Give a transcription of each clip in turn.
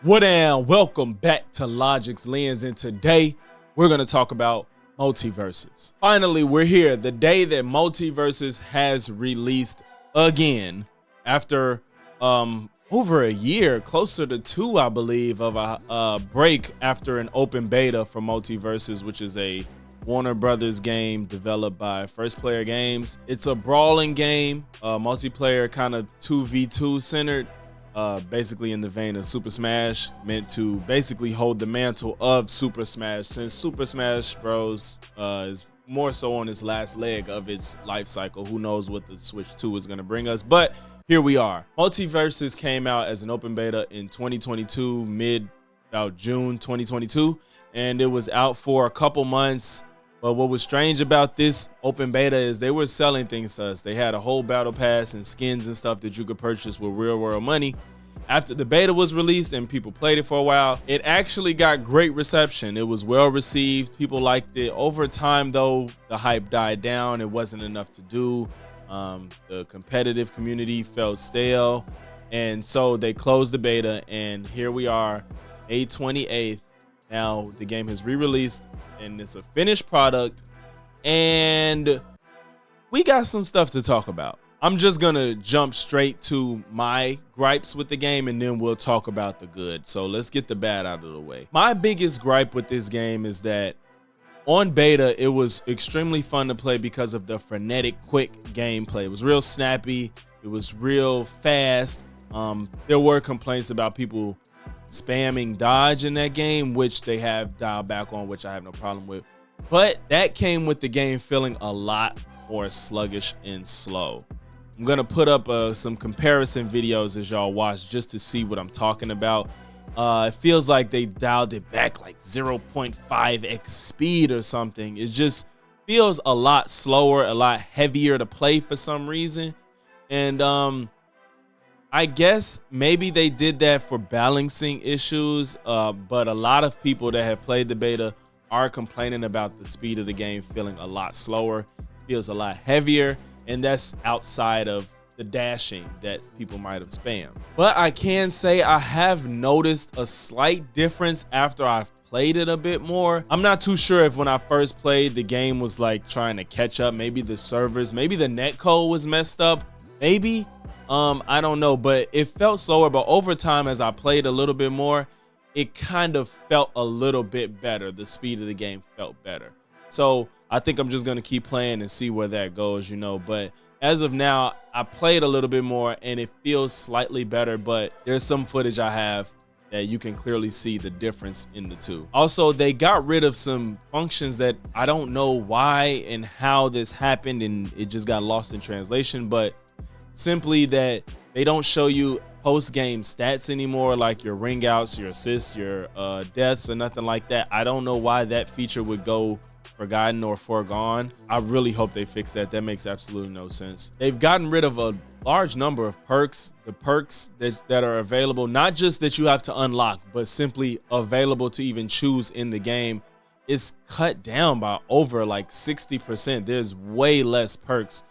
What and welcome back to Logix Lens, and today we're going to talk about Multiversus. Finally, we're here, the day that Multiversus has released again after over a year, closer to 2, I believe, of a break after an open beta for Multiversus, which is a Warner Brothers game developed by First Player Games. It's a brawling game, multiplayer, kind of 2v2 centered. Basically in the vein of Super Smash, meant to basically hold the mantle of Super Smash, since Super Smash Bros. Is more so on its last leg of its life cycle. Who knows what the Switch 2 is going to bring us, but here we are. Multiversus came out as an open beta in 2022, about June 2022, and it was out for a couple months. But what was strange about this open beta is they were selling things to us. They had a whole battle pass and skins and stuff that you could purchase with real world money. After the beta was released and people played it for a while, it actually got great reception. It was well received. People liked it. Over time, though, the hype died down. It wasn't enough to do. The competitive community felt stale. And so they closed the beta, and here we are, May 28th. Now the game has re-released, and it's a finished product, and we got some stuff to talk about. I'm just gonna jump straight to my gripes with the game, and then we'll talk about the good. So let's get the bad out of the way. My biggest gripe with this game is that on beta, it was extremely fun to play because of the frenetic, quick gameplay. It was real snappy. It was real fast. There were complaints about people spamming dodge in that game, which they have dialed back on, which I have no problem with. But that came with the game feeling a lot more sluggish and slow. I'm gonna put up some comparison videos as y'all watch just to see what I'm talking about. It feels like they dialed it back like 0.5x speed or something. It just feels a lot slower, a lot heavier to play for some reason. And I guess maybe they did that for balancing issues, but a lot of people that have played the beta are complaining about the speed of the game feeling a lot slower, feels a lot heavier, and that's outside of the dashing that people might have spammed. But I can say I have noticed a slight difference after I've played it a bit more. I'm not too sure if when I first played the game was like trying to catch up, maybe the servers, maybe the netcode was messed up, maybe. I don't know, but it felt slower. But over time, as I played a little bit more, it kind of felt a little bit better. The speed of the game felt better. So I think I'm just going to keep playing and see where that goes, but as of now, I played a little bit more and it feels slightly better, but there's some footage I have that you can clearly see the difference in the two. Also, they got rid of some functions that I don't know why and how this happened, and it just got lost in translation, but simply that they don't show you post-game stats anymore, like your ring outs, your assists, your deaths, or nothing like that. I don't know why that feature would go forgotten or foregone. I really hope they fix that. That makes absolutely no sense. They've gotten rid of a large number of perks. The perks that are available, not just that you have to unlock, but simply available to even choose in the game, is cut down by over like 60%. There's way less perks.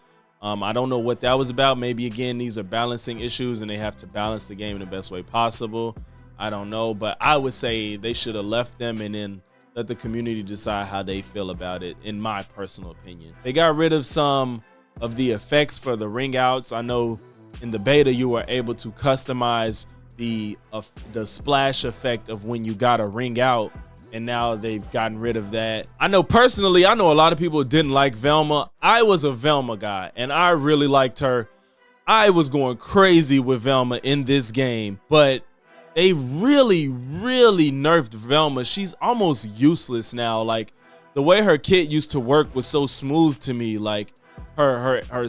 I don't know what that was about. Maybe again, these are balancing issues and they have to balance the game in the best way possible. I don't know, but I would say they should have left them and then let the community decide how they feel about it, in my personal opinion. They got rid of some of the effects for the ring outs. I know in the beta you were able to customize the splash effect of when you got a ring out, and now they've gotten rid of that. I know personally, I know a lot of people didn't like Velma. I was a Velma guy and I really liked her. I was going crazy with Velma in this game, but they really nerfed Velma. She's almost useless now. Like, the way her kit used to work was so smooth to me. Like her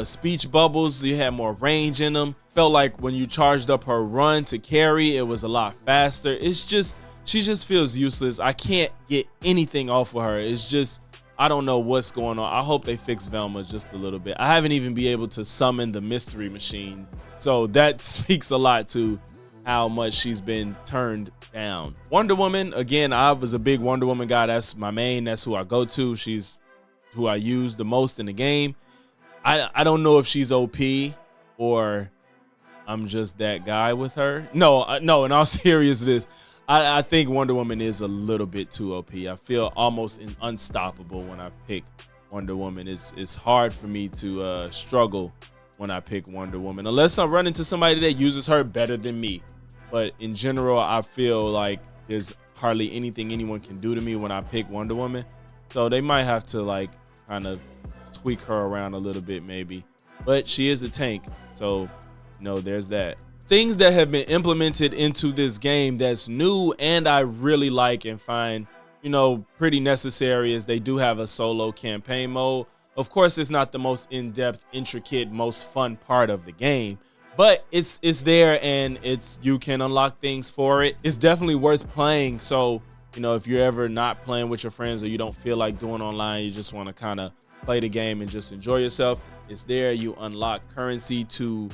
speech bubbles, you had more range in them. Felt like when you charged up her run to carry, it was a lot faster. It's just, she just feels useless. I can't get anything off of her. It's just, I don't know what's going on. I hope they fix Velma just a little bit. I haven't even been able to summon the mystery machine, so that speaks a lot to how much she's been turned down. Wonder Woman, again, I was a big Wonder Woman guy. That's my main. That's who I go to. She's who I use the most in the game. I don't know if she's OP or I'm just that guy with her. No, no, in all seriousness, I think Wonder Woman is a little bit too OP. I feel almost unstoppable when I pick Wonder Woman. It's hard for me to struggle when I pick Wonder Woman, unless I run into somebody that uses her better than me. But in general, I feel like there's hardly anything anyone can do to me when I pick Wonder Woman. So they might have to like kind of tweak her around a little bit maybe. But she is a tank, so you know, there's that. Things that have been implemented into this game that's new and I really like and find, you know, pretty necessary is they do have a solo campaign mode. Of course, it's not the most in-depth, intricate, most fun part of the game, but it's there, and you can unlock things for it. It's definitely worth playing. So, you know, if you're ever not playing with your friends or you don't feel like doing online, you just want to kind of play the game and just enjoy yourself, it's there. You unlock currency to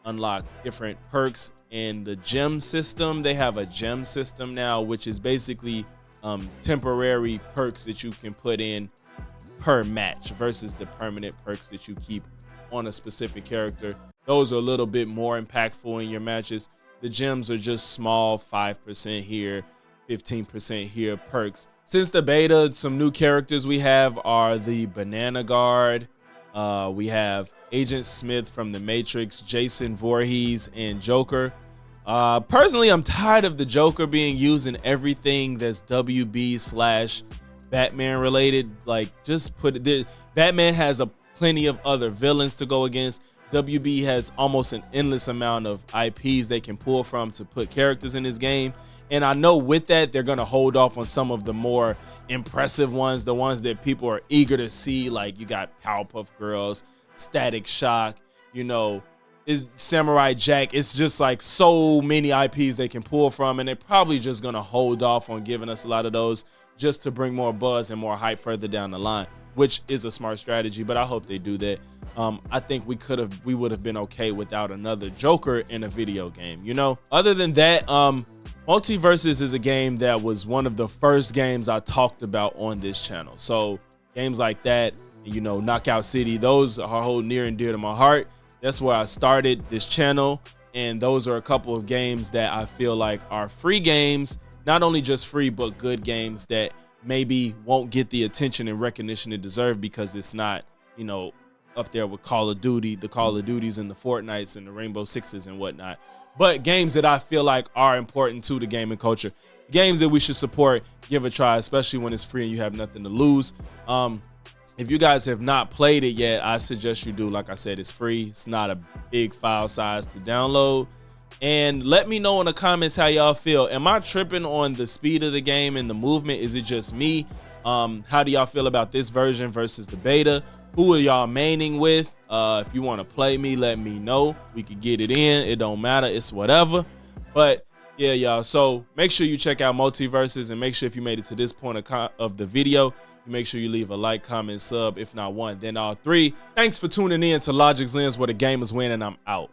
unlock different perks in the gem system. They have a gem system now, which is basically temporary perks that you can put in per match versus the permanent perks that you keep on a specific character. Those are a little bit more impactful in your matches. The gems are just small 5% here, 15% here perks. Since the beta, some new characters we have are the Banana Guard. We have Agent Smith from the Matrix, Jason Voorhees, and Joker. Personally, I'm tired of the Joker being used in everything that's WB/Batman related. Like, just put it there. Batman has plenty of other villains to go against. WB has almost an endless amount of IPs they can pull from to put characters in this game. And I know with that, they're going to hold off on some of the more impressive ones, the ones that people are eager to see. Like, you got Powerpuff Girls, Static Shock, you know, is Samurai Jack. It's just like so many IPs they can pull from, and they're probably just going to hold off on giving us a lot of those just to bring more buzz and more hype further down the line, which is a smart strategy, but I hope they do that. I think we would have been okay without another Joker in a video game, you know? Other than that, Multiversus is a game that was one of the first games I talked about on this channel. So games like that, you know, Knockout City, those are hold near and dear to my heart. That's where I started this channel, and those are a couple of games that I feel like are free games, not only just free, but good games that maybe won't get the attention and recognition it deserves because it's not, you know, up there with Call of Duty, the Call of Duties and the Fortnites and the Rainbow Sixes and whatnot. But games that I feel like are important to the gaming culture, games that we should support, give a try, especially when it's free and you have nothing to lose. If you guys have not played it yet, I suggest you do. Like I said, it's free. It's not a big file size to download. And let me know in the comments how y'all feel. Am I tripping on the speed of the game and the movement? Is it just me? How do y'all feel about this version versus the beta? Who are y'all maining with? If you want to play me, let me know. We could get it in. It don't matter. It's whatever. But yeah, y'all. So make sure you check out Multiversus, and make sure if you made it to this point of the video, you make sure you leave a like, comment, sub. If not one, then all three. Thanks for tuning in to Logix Lens, where the gamers win, and I'm out.